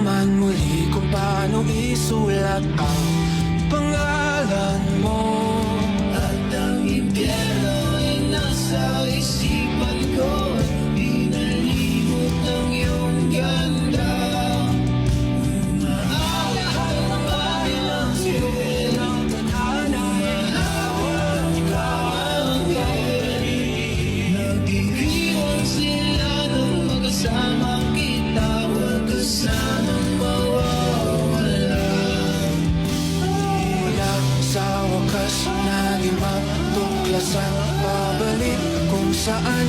nalaman muli kung paano isulat ang pangalan mo. At ang impyerno ay nasa isipan ko, at pinalimot ang iyong ganda. Mahal ng kanilang siya, ang tadhana, hawak ka ang galing. Nag-iiwan sila ng magkasama kita, huwag ka sanang mawawala. Mula sa wakas, naging matuklasan, pabalik kung saan